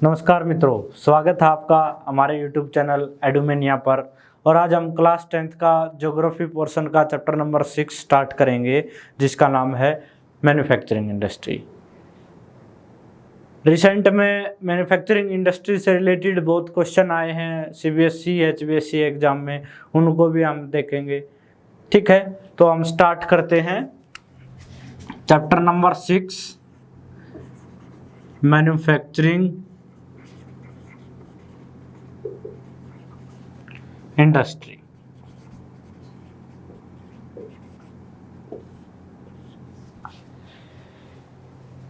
नमस्कार मित्रों, स्वागत है आपका हमारे YouTube चैनल एडुमेनिया पर। और आज हम क्लास 10th का ज्योग्राफी पोर्शन का चैप्टर नंबर 6 स्टार्ट करेंगे, जिसका नाम है मैन्युफैक्चरिंग इंडस्ट्री। रिसेंट में मैन्युफैक्चरिंग इंडस्ट्री से रिलेटेड बहुत क्वेश्चन आए हैं CBSE HBSE एग्जाम में, उनको भी हम देखेंगे। ठीक है, तो हम स्टार्ट करते हैं chapter number 6 manufacturing industry.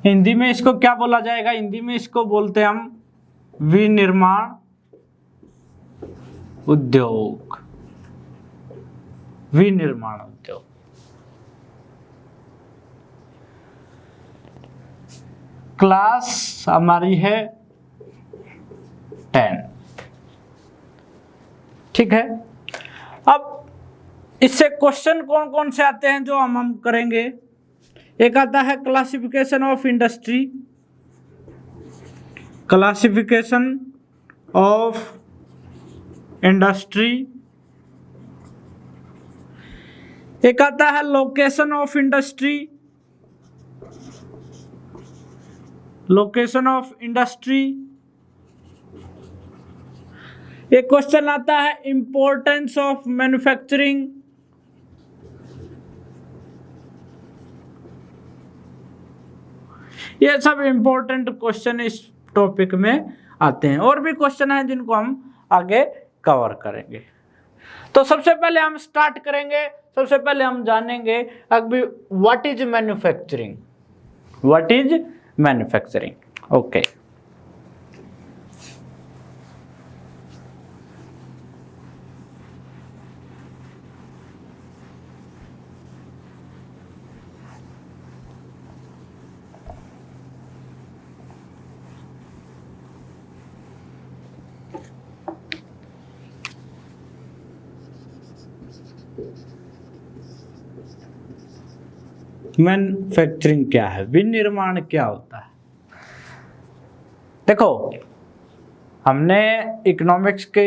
Hindi में इसको क्या बोला जाएगा? हिंदी में इसको बोलते हैं हम विनिर्माण उद्योग। विनिर्माण उद्योग। क्लास हमारी है 10। ठीक है, अब इससे क्वेश्चन कौन कौन से आते हैं जो हम करेंगे। एक आता है classification of industry, classification of industry. एक आता है location of industry, location of industry. एक क्वेश्चन आता है इंपॉर्टेंस ऑफ मैन्युफैक्चरिंग। ये सब इंपॉर्टेंट क्वेश्चन इस टॉपिक में आते हैं, और भी क्वेश्चन हैं जिनको हम आगे कवर करेंगे। तो सबसे पहले हम स्टार्ट करेंगे, सबसे पहले हम जानेंगे अभी what is manufacturing. What is manufacturing? Okay, manufacturing क्या है, विनिर्माण क्या होता है? देखो, हमने इकोनॉमिक्स के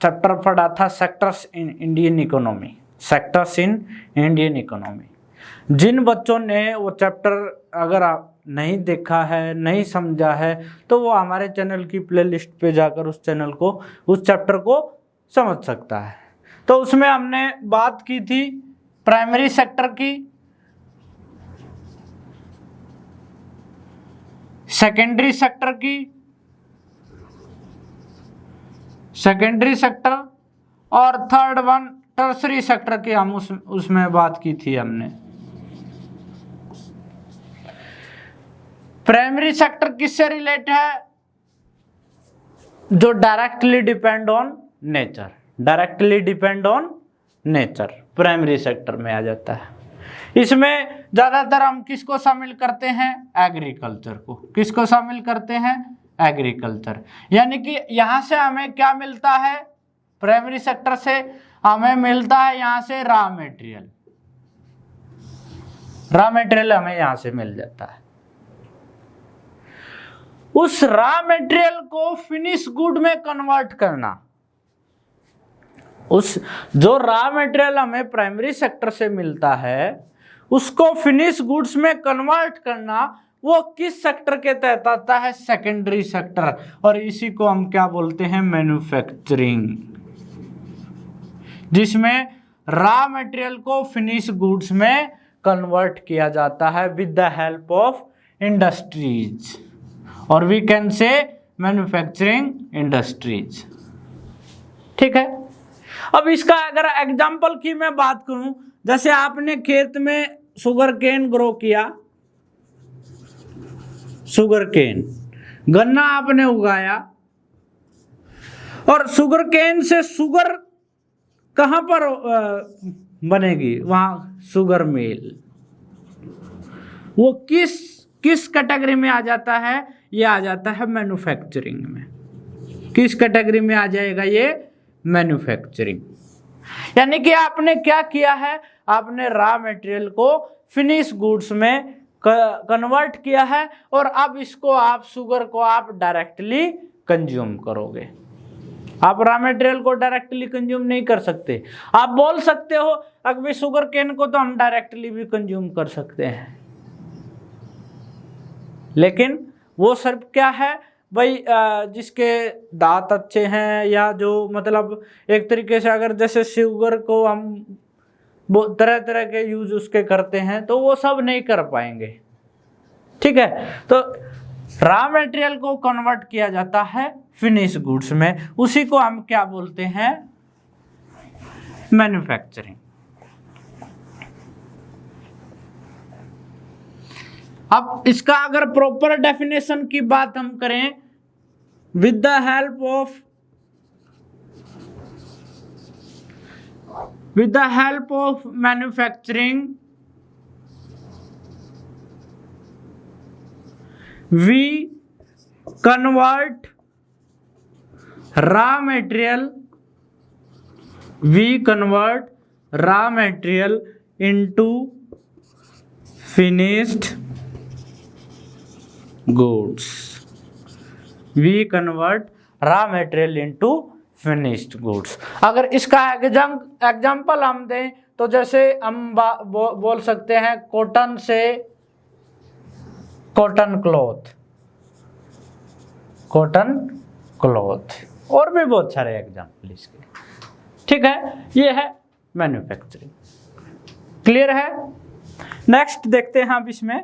चैप्टर पढ़ा था sectors in Indian economy. Sectors in Indian economy. जिन बच्चों ने वो चैप्टर अगर आप नहीं देखा है, नहीं समझा है, तो वो हमारे चैनल की प्लेलिस्ट पे जाकर उस चैप्टर को समझ सकता है। तो उसमें हमने बात की थी प्राइमरी सेक्टर की, सेकेंडरी सेक्टर की, सेकेंडरी सेक्टर, और थर्ड वन टर्सरी सेक्टर की हम उसमें बात की थी हमने। प्राइमरी सेक्टर किससे रिलेटेड है? जो directly depend on nature, directly depend on nature primary sector में आ जाता है। इसमें ज्यादातर हम किसको शामिल करते हैं? एग्रीकल्चर को। किसको शामिल करते हैं? एग्रीकल्चर। यानी कि यहां से हमें क्या मिलता है? प्राइमरी सेक्टर से हमें मिलता है यहां से रॉ मटेरियल। रॉ मटेरियल हमें यहां से मिल जाता है। उस रॉ मटेरियल को फिनिश गुड में कन्वर्ट करना, उस जो रॉ मटेरियल हमें प्राइमरी सेक्टर से मिलता है उसको फिनिश गुड्स में कन्वर्ट करना, वो किस सेक्टर के तहत आता है? Secondary sector. और इसी को हम क्या बोलते हैं? मैन्युफैक्चरिंग। जिसमें रॉ मटेरियल को फिनिश गुड्स में कन्वर्ट किया जाता है with the help of industries, और we can say manufacturing industries. ठीक है, अब इसका अगर एग्जाम्पल की मैं बात करूं, जैसे आपने खेत में शुगर केन ग्रो किया, शुगर केन, गन्ना आपने उगाया, और शुगर केन से शुगर कहां पर बनेगी? वहां शुगर मिल। वो किस कैटेगरी में आ जाता है? ये आ जाता है मैन्युफैक्चरिंग में। किस कैटेगरी में आ जाएगा ये? मैन्युफैक्चरिंग। यानी कि आपने क्या किया है? आपने रॉ मटेरियल को फिनिश गुड्स में कन्वर्ट किया है और अब इसको आप शुगर को आप डायरेक्टली कंज्यूम करोगे। आप रॉ मटेरियल को डायरेक्टली कंज्यूम नहीं कर सकते। आप बोल सकते हो अगर शुगर केन को तो हम डायरेक्टली भी कंज्यूम कर सकते हैं, लेकिन वो सिर्फ क्या है भाई, जिसके दांत अच्छे हैं या जो मतलब एक तरीके से अगर जैसे शुगर को हम तरह तरह के यूज उसके करते हैं तो वो सब नहीं कर पाएंगे। ठीक है, तो रॉ मटेरियल को कन्वर्ट किया जाता है फिनिश गुड्स में, उसी को हम क्या बोलते हैं, मैन्युफैक्चरिंग। अब इसका अगर प्रॉपर डेफिनेशन की बात हम करें, with the help of manufacturing we convert raw material into finished goods. We convert raw material into finished goods. अगर इसका एग्जाम्पल हम दें तो जैसे हम बोल सकते हैं कॉटन से कॉटन क्लॉथ और भी बहुत सारे एग्जाम्पल इसके। ठीक है, ये है मैन्युफैक्चरिंग। क्लियर है? नेक्स्ट देखते हैं अब इसमें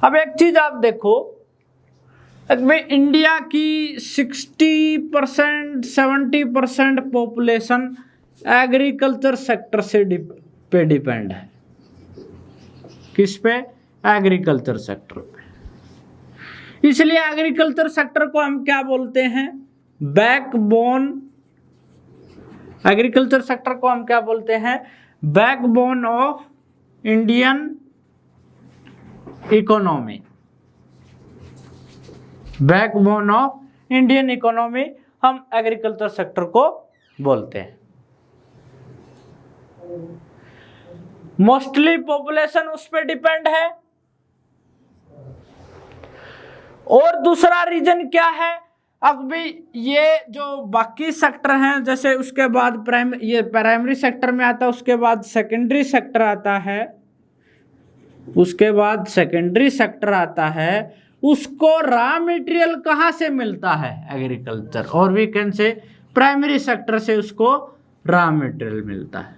अब एक चीज आप देखो, इंडिया की 60% 70% पॉपुलेशन एग्रीकल्चर सेक्टर से पे डिपेंड है। किस पे? एग्रीकल्चर सेक्टर पे। इसलिए एग्रीकल्चर सेक्टर को हम क्या बोलते हैं? बैकबोन। एग्रीकल्चर सेक्टर को हम क्या बोलते हैं? Backbone of Indian economy. Backbone of Indian economy हम एग्रीकल्चर सेक्टर को बोलते हैं। मोस्टली पॉपुलेशन उस पर डिपेंड है। और दूसरा रीजन क्या है? अब भी ये जो बाकी सेक्टर हैं, जैसे उसके बाद ये प्राइमरी सेक्टर में आता है, उसके बाद सेकेंडरी सेक्टर आता है, उसके बाद सेकेंडरी सेक्टर आता है, उसको रॉ मटेरियल कहाँ से मिलता है? एग्रीकल्चर। और we can say primary sector से उसको रॉ मटेरियल मिलता है।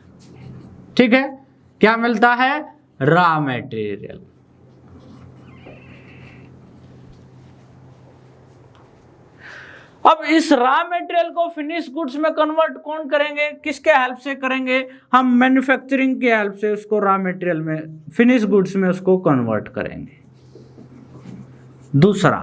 ठीक है, क्या मिलता है? Raw material. अब इस रॉ मटेरियल को फिनिश गुड्स में कन्वर्ट कौन करेंगे? किसके हेल्प से करेंगे? हम मैन्युफैक्चरिंग के हेल्प से उसको रॉ मटेरियल में, फिनिश गुड्स में उसको कन्वर्ट करेंगे। दूसरा,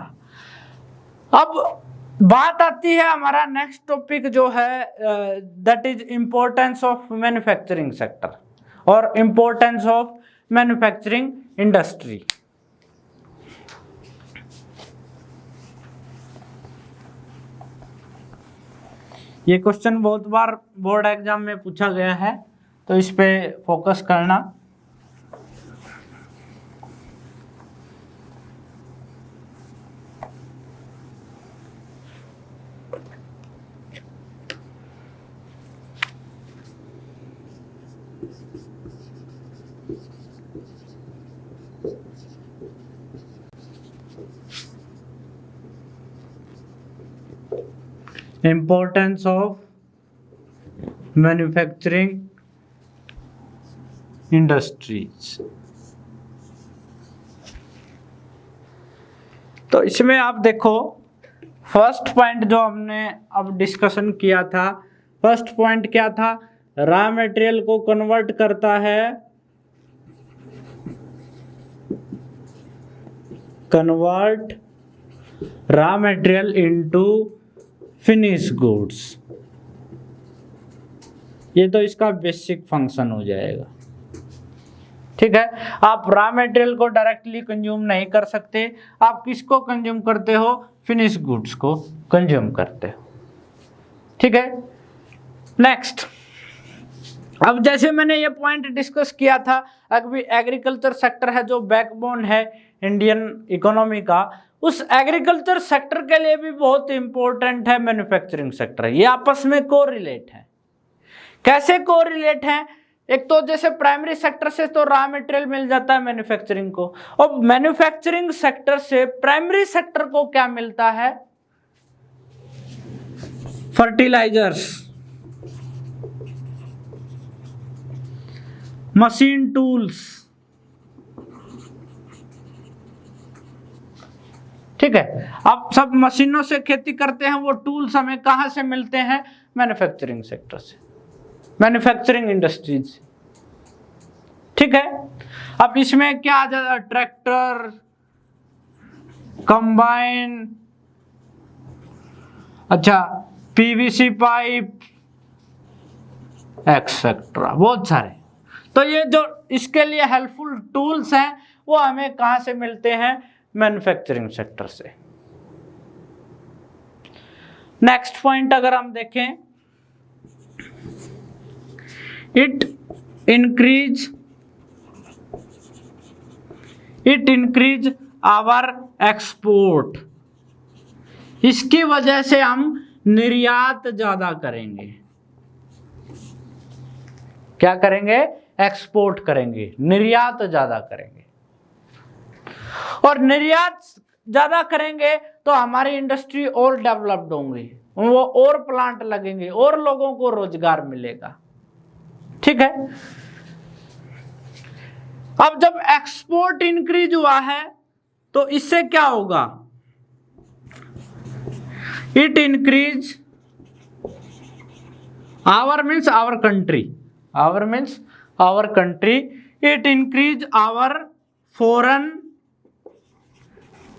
अब बात आती है हमारा नेक्स्ट टॉपिक जो है, that is importance of manufacturing sector और इंपॉर्टेंस ऑफ मैन्युफैक्चरिंग इंडस्ट्री। ये क्वेश्चन बहुत बार बोर्ड एग्जाम में पूछा गया है, तो इस पे फोकस करना। Importance of manufacturing industries। तो इसमें आप देखो, फर्स्ट पॉइंट जो हमने अब डिस्कशन किया था, फर्स्ट पॉइंट क्या था? रॉ मटेरियल को कन्वर्ट करता है, convert raw material into finish goods. ये तो इसका बेसिक फंक्शन हो जाएगा। ठीक है, आप रॉ मटेरियल को डायरेक्टली कंज्यूम नहीं कर सकते, आप किसको कंज्यूम करते हो, फिनिश गुड्स को कंज्यूम करते हो। ठीक है, नेक्स्ट, अब जैसे मैंने ये पॉइंट डिस्कस किया था, अभी एग्रीकल्चर सेक्टर है जो बैकबोन है इंडियन इकोनॉमी का, उस एग्रीकल्चर सेक्टर के लिए भी बहुत इंपॉर्टेंट है मैन्युफैक्चरिंग सेक्टर। ये आपस में कोरिलेट है। कैसे कोरिलेट है, एक तो जैसे प्राइमरी सेक्टर से तो रॉ मटेरियल मिल जाता है मैन्युफैक्चरिंग को, और मैन्युफैक्चरिंग सेक्टर से प्राइमरी सेक्टर को क्या मिलता है, फर्टिलाइजर्स, मशीन टूल्स। ठीक है, अब सब मशीनों से खेती करते हैं, वो टूल्स हमें कहां से मिलते हैं, मैन्युफैक्चरिंग सेक्टर से, मैन्युफैक्चरिंग इंडस्ट्रीज। ठीक है, अब इसमें क्या आ जाता है, ट्रैक्टर, कंबाइन, अच्छा पीवीसी पाइप एक्सेट्रा, बहुत सारे। तो ये जो इसके लिए हेल्पफुल टूल्स हैं वो हमें कहां से मिलते हैं, मैन्युफैक्चरिंग सेक्टर से। नेक्स्ट पॉइंट अगर हम देखें, इट इंक्रीज आवर एक्सपोर्ट। इसकी वजह से हम निर्यात ज्यादा करेंगे। क्या करेंगे, एक्सपोर्ट करेंगे, निर्यात ज्यादा करेंगे। और निर्यात ज्यादा करेंगे तो हमारी इंडस्ट्री और डेवलप्ड होंगी, वो और प्लांट लगेंगे और लोगों को रोजगार मिलेगा। ठीक है, अब जब एक्सपोर्ट इंक्रीज हुआ है तो इससे क्या होगा, it increase our means our country, our means our country, it increase our foreign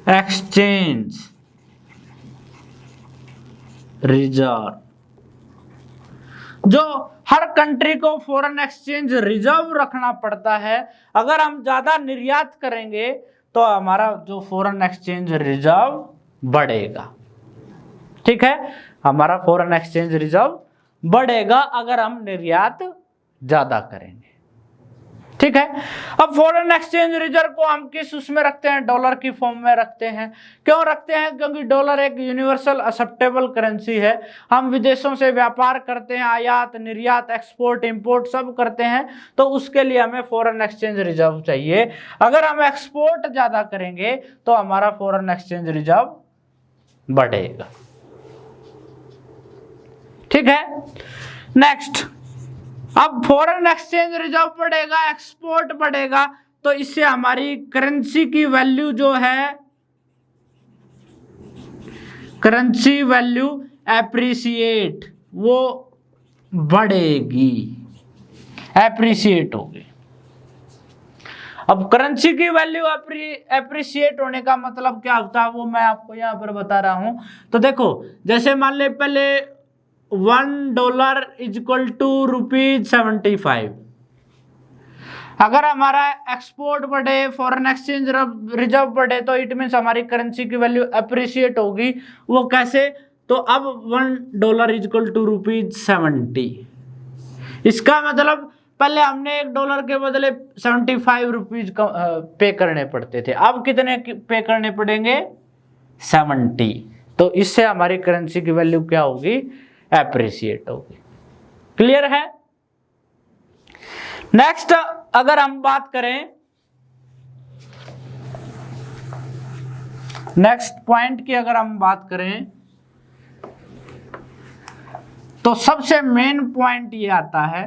exchange reserve. जो हर कंट्री को फॉरेन एक्सचेंज रिजर्व रखना पड़ता है, अगर हम ज्यादा निर्यात करेंगे तो हमारा जो फॉरेन एक्सचेंज रिजर्व बढ़ेगा। ठीक है, हमारा फॉरेन एक्सचेंज रिजर्व बढ़ेगा अगर हम निर्यात ज्यादा करेंगे। ठीक है, अब फॉरेन एक्सचेंज रिजर्व को हम किस उसमें रखते हैं, डॉलर की फॉर्म में रखते हैं। क्यों रखते हैं, क्योंकि डॉलर एक यूनिवर्सल एक्सेप्टेबल करेंसी है। हम विदेशों से व्यापार करते हैं, आयात निर्यात एक्सपोर्ट इंपोर्ट सब करते हैं, तो उसके लिए हमें फॉरेन एक्सचेंज रिजर्व चाहिए। अगर हम एक्सपोर्ट ज्यादा करेंगे तो हमारा फॉरेन एक्सचेंज रिजर्व बढ़ेगा। ठीक है, नेक्स्ट, अब फॉरेन एक्सचेंज रिजर्व बढ़ेगा, एक्सपोर्ट बढ़ेगा, तो इससे हमारी करेंसी की वैल्यू जो है, करेंसी वैल्यू एप्रिसिएट, वो बढ़ेगी, एप्रिसिएट होगी। अब करेंसी की वैल्यू एप्रिसिएट होने का मतलब क्या होता है, वो मैं आपको यहां पर बता रहा हूं। तो देखो, जैसे मान ले पहले $1 इक्वल टू ₹75। अगर हमारा एक्सपोर्ट बढ़े, फॉरेन एक्सचेंज रिजर्व बढ़े, तो इट मीन्स हमारी करेंसी की वैल्यू अप्रिशिएट होगी। वो कैसे, तो अब $1 इक्वल टू ₹70। इसका मतलब पहले हमने $1 के बदले 75 रुपीज पे करने पड़ते थे, अब कितने पे करने पड़ेंगे, 70। तो इससे हमारी करेंसी की वैल्यू क्या होगी, एप्रिसिएट होगी। क्लियर है। नेक्स्ट अगर हम बात करें, नेक्स्ट पॉइंट की अगर हम बात करें, तो सबसे मेन पॉइंट ये आता है,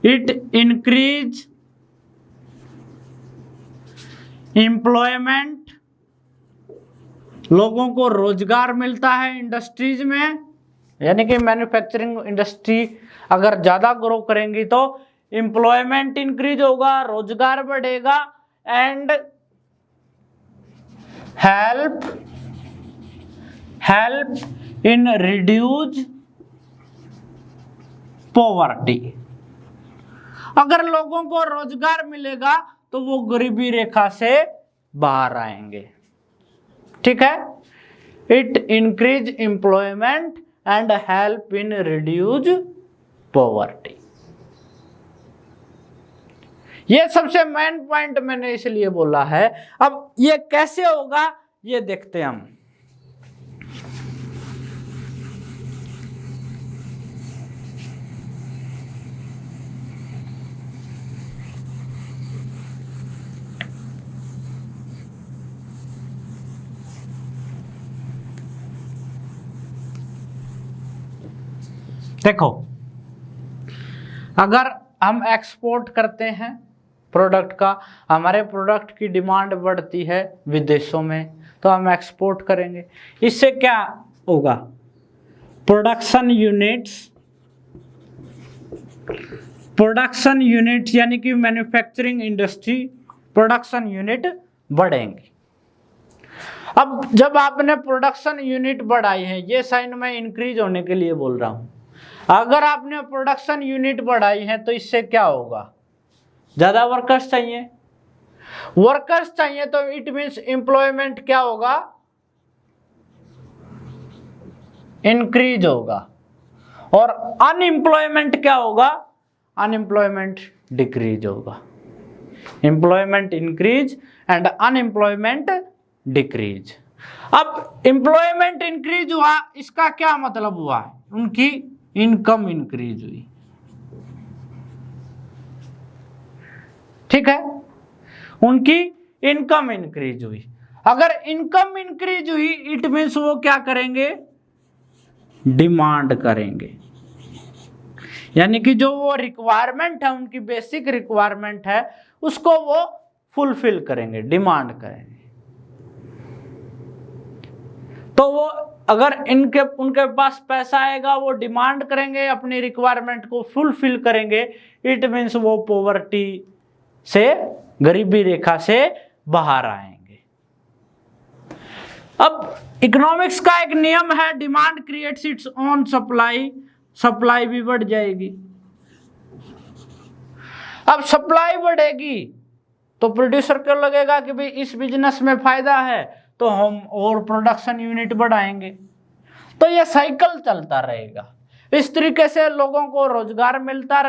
इट इंक्रीज एम्प्लॉयमेंट, लोगों को रोजगार मिलता है इंडस्ट्रीज में, यानी कि मैन्युफैक्चरिंग इंडस्ट्री अगर ज्यादा ग्रो करेंगी तो एम्प्लॉयमेंट इंक्रीज होगा, रोजगार बढ़ेगा, and help in reduce poverty. अगर लोगों को रोजगार मिलेगा तो वो गरीबी रेखा से बाहर आएंगे। ठीक है, it increase employment and help in reduce poverty. ये सबसे मेन पॉइंट मैंने इसलिए बोला है। अब ये कैसे होगा ये देखते हैं हम। देखो, अगर हम एक्सपोर्ट करते हैं प्रोडक्ट का, हमारे प्रोडक्ट की डिमांड बढ़ती है विदेशों में, तो हम एक्सपोर्ट करेंगे। इससे क्या होगा, प्रोडक्शन यूनिट्स यानी कि मैन्युफैक्चरिंग इंडस्ट्री प्रोडक्शन यूनिट बढ़ेंगे। अब जब आपने प्रोडक्शन यूनिट बढ़ाई है, ये साइन मैं इंक्रीज होने के लिए बोल रहा हूं। अगर आपने प्रोडक्शन यूनिट बढ़ाई है तो इससे क्या होगा, ज्यादा वर्कर्स चाहिए। तो इट मींस एम्प्लॉयमेंट क्या होगा, इंक्रीज होगा। और अनएम्प्लॉयमेंट क्या होगा, अनएम्प्लॉयमेंट डिक्रीज होगा। Employment increase and unemployment decrease. अब एम्प्लॉयमेंट इंक्रीज हुआ, इसका क्या मतलब हुआ, उनकी इनकम इंक्रीज हुई। ठीक है, उनकी इनकम इंक्रीज हुई। अगर इनकम इंक्रीज हुई इट मीन्स वो क्या करेंगे, डिमांड करेंगे। यानी कि जो वो रिक्वायरमेंट है, उनकी बेसिक रिक्वायरमेंट है, उसको वो फुलफिल करेंगे, डिमांड करेंगे। तो वो अगर उनके पास पैसा आएगा, वो डिमांड करेंगे, अपनी रिक्वायरमेंट को फुलफिल करेंगे। इट मीन्स वो पॉवर्टी से, गरीबी रेखा से बाहर आएंगे। अब इकोनॉमिक्स का एक नियम है, demand creates its own supply, supply भी बढ़ जाएगी। अब सप्लाई बढ़ेगी तो प्रोड्यूसर को लगेगा कि भाई इस बिजनेस में फायदा है, तो हम और प्रोडक्शन यूनिट बढ़ाएंगे। तो ये साइकिल चलता रहेगा। इस तरीके से लोगों को रोजगार मिलता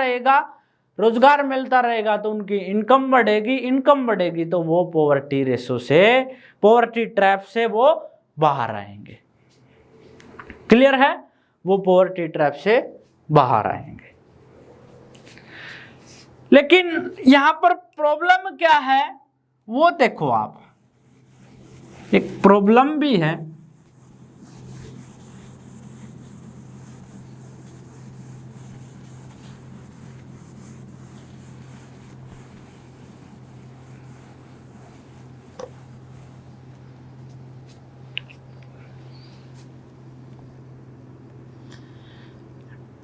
रहेगा तो उनकी इनकम बढ़ेगी तो वो पॉवर्टी रेशो से, पॉवर्टी ट्रैप से वो बाहर आएंगे। क्लियर है, वो पॉवर्टी ट्रैप से बाहर आएंगे। लेकिन यहां पर प्रॉब्लम क्या है वो देखो आप, एक प्रॉब्लम भी है।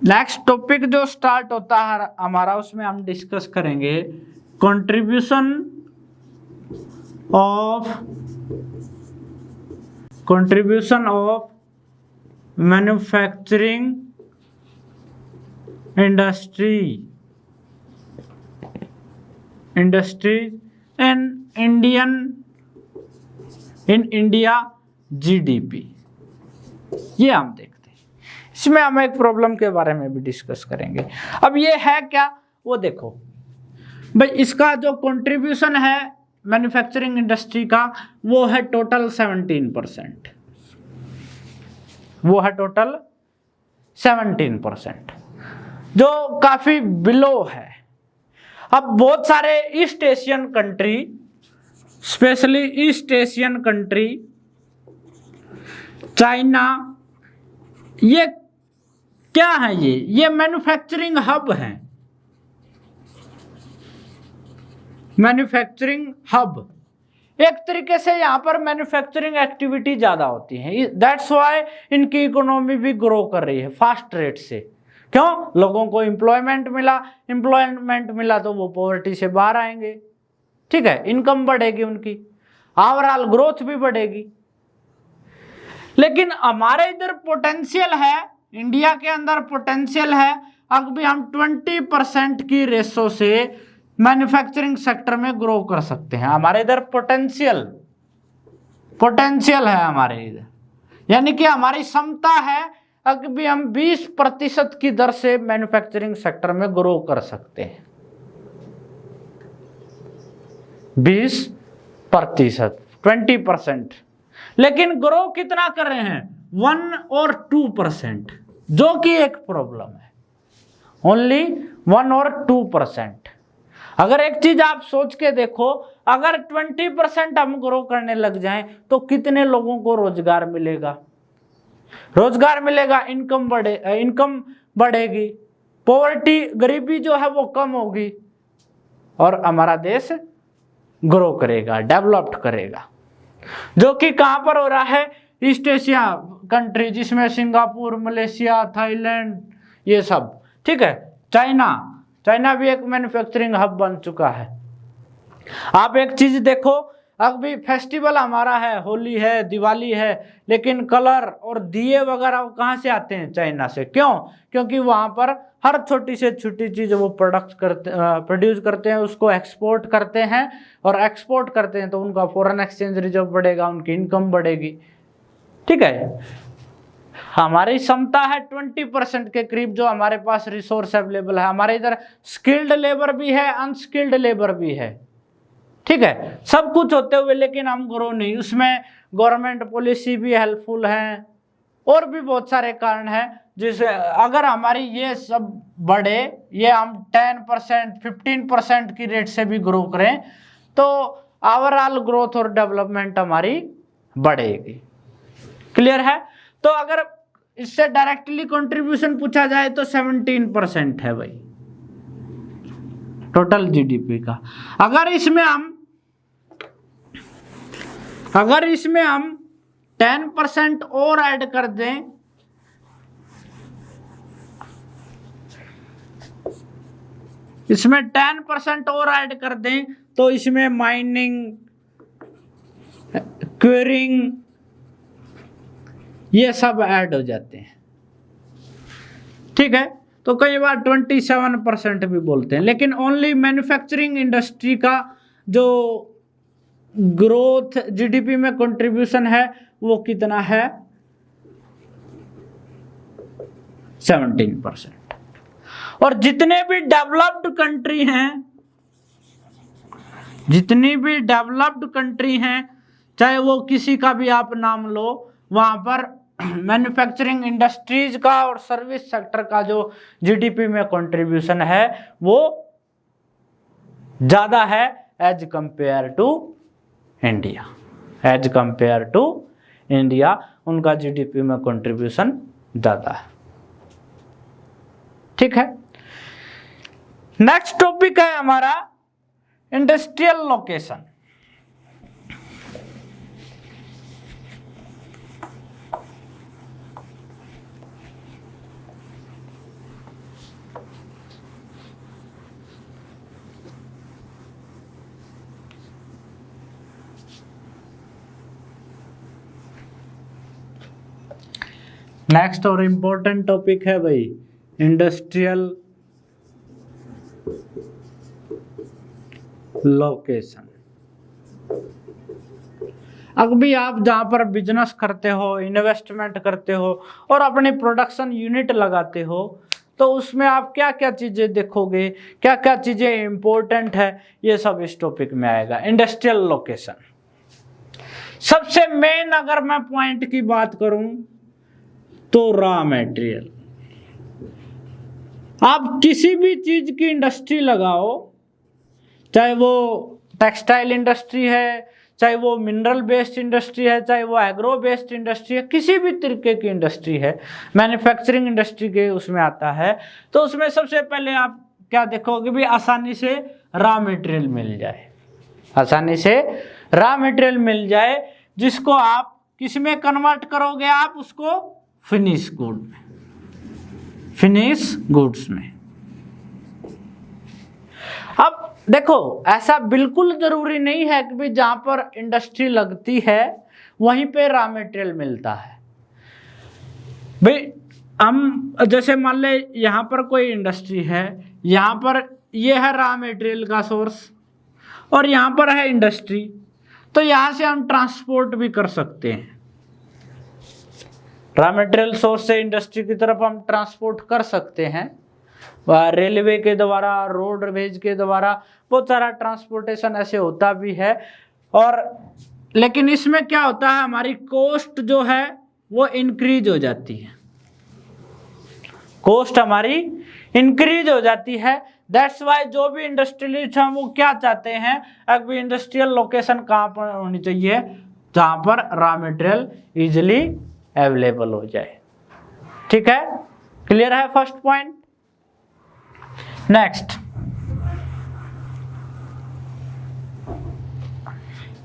नेक्स्ट टॉपिक जो स्टार्ट होता है हमारा, उसमें हम डिस्कस करेंगे contribution of manufacturing industry in India GDP. ये हम देखते हैं। इसमें हम एक प्रॉब्लम के बारे में भी डिस्कस करेंगे। अब ये है क्या वो देखो भाई, इसका जो कंट्रीब्यूशन है मैन्युफैक्चरिंग इंडस्ट्री का वो है टोटल 17%, वो है टोटल 17%, जो काफी बिलो है। अब बहुत सारे east Asian country, specially east Asian country, China, ये क्या है, ये मैन्युफैक्चरिंग हब है। मैन्युफैक्चरिंग हब एक तरीके से यहाँ पर मैन्युफैक्चरिंग एक्टिविटी ज्यादा होती है, दैट्स व्हाई इनकी इकोनॉमी भी ग्रो कर रही है फास्ट रेट से। क्यों? लोगों को एम्प्लॉयमेंट मिला तो वो पॉवर्टी से बाहर आएंगे, ठीक है, इनकम बढ़ेगी उनकी, ओवरऑल ग्रोथ भी बढ़ेगी। लेकिन हमारे इधर पोटेंशियल है, इंडिया के अंदर पोटेंशियल है, अभी हम 20% की रेशो से मैन्युफैक्चरिंग सेक्टर में ग्रो कर सकते हैं। हमारे इधर पोटेंशियल है हमारे इधर, यानी कि हमारी क्षमता है अभी हम 20% की दर से मैन्युफैक्चरिंग सेक्टर में ग्रो कर सकते हैं। 20%, 20%। लेकिन ग्रो कितना कर रहे हैं? 1 और 2%, जो कि एक प्रॉब्लम है। ओनली 1 और 2%। अगर एक चीज आप सोच के देखो, अगर 20% हम ग्रो करने लग जाएं तो कितने लोगों को रोजगार मिलेगा? इनकम बढ़ेगी, पॉवर्टी, गरीबी जो है वो कम होगी और हमारा देश ग्रो करेगा, डेवलप्ड करेगा। जो कि कहां पर हो रहा है? ईस्ट एशिया कंट्री, जिसमें सिंगापुर, मलेशिया, थाईलैंड, ये सब, ठीक है। चाइना भी एक मैन्युफैक्चरिंग हब बन चुका है। आप एक चीज देखो, अभी फेस्टिवल हमारा है, होली है, दिवाली है, लेकिन कलर और दिए वगैरह कहाँ से आते हैं? चाइना से। क्यों? क्योंकि वहां पर हर छोटी से छोटी चीज वो प्रोड्यूस करते हैं, उसको एक्सपोर्ट करते हैं, और एक्सपोर्ट करते हैं तो उनका फॉरेन एक्सचेंज रिजर्व बढ़ेगा, उनकी इनकम बढ़ेगी, ठीक है। हमारी क्षमता है 20% के करीब जो हमारे पास रिसोर्स अवेलेबल है। हमारे इधर स्किल्ड लेबर भी है, अनस्किल्ड लेबर भी है, ठीक है, सब कुछ होते हुए लेकिन हम ग्रो नहीं। उसमें गवर्नमेंट पॉलिसी भी हेल्पफुल है और भी बहुत सारे कारण हैं, जिसे अगर हमारी ये सब बढ़े, ये हम 10%, 15% की रेट से भी ग्रो करें तो ओवरऑल ग्रोथ और डेवलपमेंट हमारी बढ़ेगी। क्लियर है? तो अगर इससे डायरेक्टली कंट्रीब्यूशन पूछा जाए तो 17% है भाई टोटल जीडीपी का। अगर इसमें हम 10% और ऐड कर दें, इसमें 10% और ऐड कर दें तो इसमें माइनिंग, क्वेरिंग, ये सब ऐड हो जाते हैं, ठीक है। तो कई बार 27% भी बोलते हैं, लेकिन ओनली मैन्युफैक्चरिंग इंडस्ट्री का जो ग्रोथ जीडीपी में कंट्रीब्यूशन है वो कितना है? 17%। और जितने भी डेवलप्ड कंट्री हैं, चाहे वो किसी का भी आप नाम लो, वहां पर मैन्युफैक्चरिंग इंडस्ट्रीज का और सर्विस सेक्टर का जो जीडीपी में कंट्रीब्यूशन है वो ज्यादा है एज कंपेयर टू इंडिया। उनका जीडीपी में कंट्रीब्यूशन ज्यादा है, ठीक है। नेक्स्ट टॉपिक है हमारा इंडस्ट्रियल लोकेशन। नेक्स्ट और इंपॉर्टेंट टॉपिक है भाई इंडस्ट्रियल लोकेशन। अभी आप जहां पर बिजनेस करते हो, इन्वेस्टमेंट करते हो और अपनी प्रोडक्शन यूनिट लगाते हो, तो उसमें आप क्या क्या चीजें देखोगे, क्या क्या चीजें इंपॉर्टेंट है, ये सब इस टॉपिक में आएगा। इंडस्ट्रियल लोकेशन सबसे मेन, अगर मैं पॉइंट की बात करूं तो रॉ मटेरियल। आप किसी भी चीज की इंडस्ट्री लगाओ, चाहे वो टेक्सटाइल इंडस्ट्री है, चाहे वो मिनरल बेस्ड इंडस्ट्री है, चाहे वो एग्रो बेस्ड इंडस्ट्री है, किसी भी तरीके की इंडस्ट्री है, मैन्युफैक्चरिंग इंडस्ट्री के उसमें आता है, तो उसमें सबसे पहले आप क्या देखोगे भी आसानी से रॉ मटेरियल मिल जाए, जिसको आप किस में कन्वर्ट करोगे? आप उसको फिनिश फिनिश गुड्स में। अब देखो ऐसा बिल्कुल जरूरी नहीं है कि भाई जहां पर इंडस्ट्री लगती है वहीं पे रॉ मटेरियल मिलता है। भाई हम जैसे मान ले यहाँ पर कोई इंडस्ट्री है, यहाँ पर ये है रॉ मटेरियल का सोर्स और यहाँ पर है इंडस्ट्री, तो यहाँ से हम ट्रांसपोर्ट भी कर सकते हैं। रॉ मटेरियल सोर्स से इंडस्ट्री की तरफ हम ट्रांसपोर्ट कर सकते हैं, रेलवे के द्वारा, रोडवेज के द्वारा, बहुत सारा ट्रांसपोर्टेशन ऐसे होता भी है। और लेकिन इसमें क्या होता है, हमारी कॉस्ट जो है वो इंक्रीज हो जाती है, कॉस्ट हमारी इंक्रीज हो जाती है। दैट्स वाई जो भी इंडस्ट्रियलिस्ट हैं वो क्या चाहते हैं, अब इंडस्ट्रियल लोकेशन कहाँ पर होनी चाहिए, जहां पर रॉ मटेरियल इजिली अवेलेबल हो जाए। ठीक है, क्लियर है फर्स्ट पॉइंट।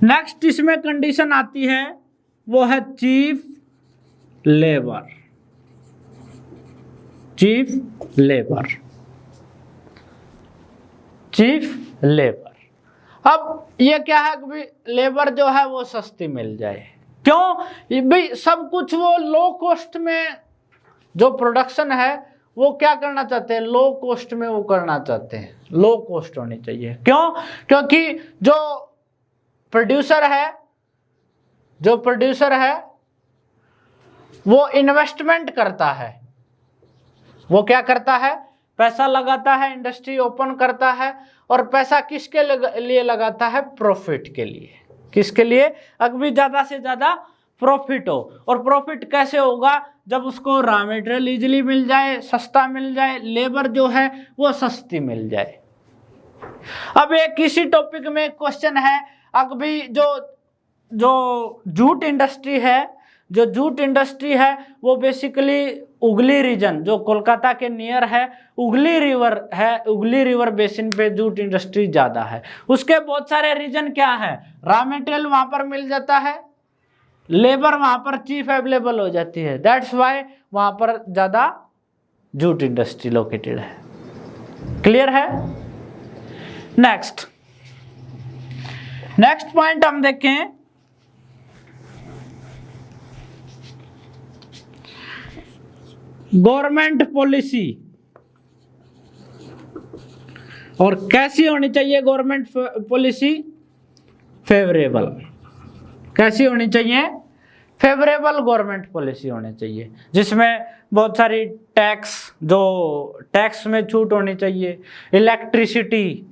नेक्स्ट इसमें कंडीशन आती है वो है chief labour. Chief labour, chief labour. अब ये क्या है कि भाई लेबर जो है वो सस्ती मिल जाए। क्यों भाई, सब कुछ वो लो कॉस्ट में, जो प्रोडक्शन है वो क्या करना चाहते हैं, लो कॉस्ट में वो करना चाहते हैं, लो कॉस्ट होनी चाहिए। क्यों? क्योंकि जो प्रोड्यूसर है वो इन्वेस्टमेंट करता है, वो क्या करता है, पैसा लगाता है, इंडस्ट्री ओपन करता है, और पैसा किसके लिए लगाता है, प्रॉफिट के लिए। किसके लिए? अगर ज्यादा से ज्यादा प्रॉफिट हो। और प्रॉफिट कैसे होगा, जब उसको रॉ मटेरियल इजीली मिल जाए, सस्ता मिल जाए, लेबर जो है वो सस्ती मिल जाए। अब एक इसी टॉपिक में क्वेश्चन है, अगर भी जो जूट इंडस्ट्री है, जो जूट इंडस्ट्री है वो बेसिकली उगली रीजन, जो कोलकाता के नियर है, उगली रिवर है, उगली रिवर बेसिन पे जूट इंडस्ट्री ज्यादा है। उसके बहुत सारे रीजन क्या है, रॉ मटेरियल वहां पर मिल जाता है, लेबर वहां पर चीप अवेलेबल हो जाती है। दैट्स वाई वहां पर ज्यादा जूट इंडस्ट्री लोकेटेड है। क्लियर है? नेक्स्ट पॉइंट हम देखें, गवर्नमेंट पॉलिसी। और कैसी होनी चाहिए गवर्नमेंट पॉलिसी? फेवरेबल। कैसी होनी चाहिए? फेवरेबल गवर्नमेंट पॉलिसी होनी चाहिए, जिसमें बहुत सारी टैक्स, जो टैक्स में छूट होनी चाहिए, इलेक्ट्रिसिटी,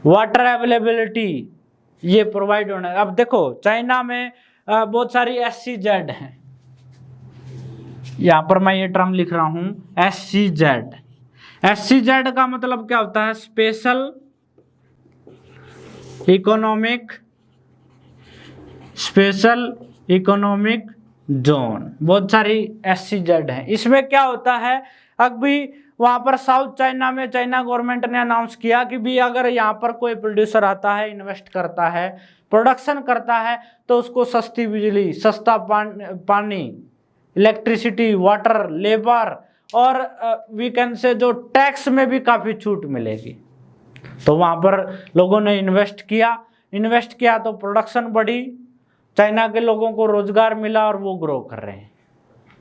वाटर अवेलेबिलिटी, ये प्रोवाइड होना है। अब देखो चाइना में बहुत सारी SEZ हैं, यहां पर मैं ये टर्म लिख रहा हूं SEZ। SEZ का मतलब क्या होता है, स्पेशल इकोनॉमिक जोन। बहुत सारी SEZ है। इसमें क्या होता है, अब भी वहां पर साउथ चाइना में चाइना गवर्नमेंट ने अनाउंस किया कि भी अगर यहाँ पर कोई प्रोड्यूसर आता है, इन्वेस्ट करता है, प्रोडक्शन करता है, तो उसको सस्ती बिजली, सस्ता पानी, इलेक्ट्रिसिटी, वाटर, लेबर और वीकेंड से जो टैक्स में भी काफ़ी छूट मिलेगी। तो वहाँ पर लोगों ने इन्वेस्ट किया तो प्रोडक्शन बढ़ी, चाइना के लोगों को रोजगार मिला और वो ग्रो कर रहे हैं।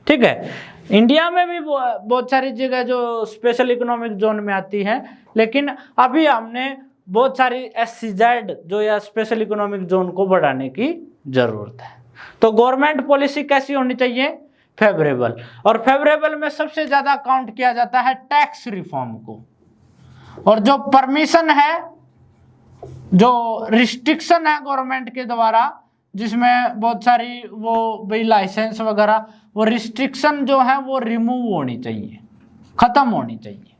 ठीक है, इंडिया में भी बहुत सारी जगह जो स्पेशल इकोनॉमिक जोन में आती है, लेकिन अभी हमने बहुत सारी SEZ जो या स्पेशल इकोनॉमिक जोन को बढ़ाने की जरूरत है। तो गवर्नमेंट पॉलिसी कैसी होनी चाहिए? फेवरेबल। और फेवरेबल में सबसे ज्यादा काउंट किया जाता है टैक्स रिफॉर्म को। और जो परमिशन है, जो रिस्ट्रिक्शन है गवर्नमेंट के द्वारा, जिसमें बहुत सारी वो भाई लाइसेंस वगैरह, वो रिस्ट्रिक्शन जो है वो रिमूव होनी चाहिए, खत्म होनी चाहिए,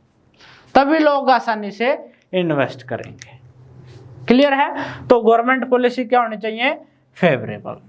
तभी लोग आसानी से इन्वेस्ट करेंगे। क्लियर है? तो गवर्नमेंट पॉलिसी क्या होनी चाहिए? फेवरेबल।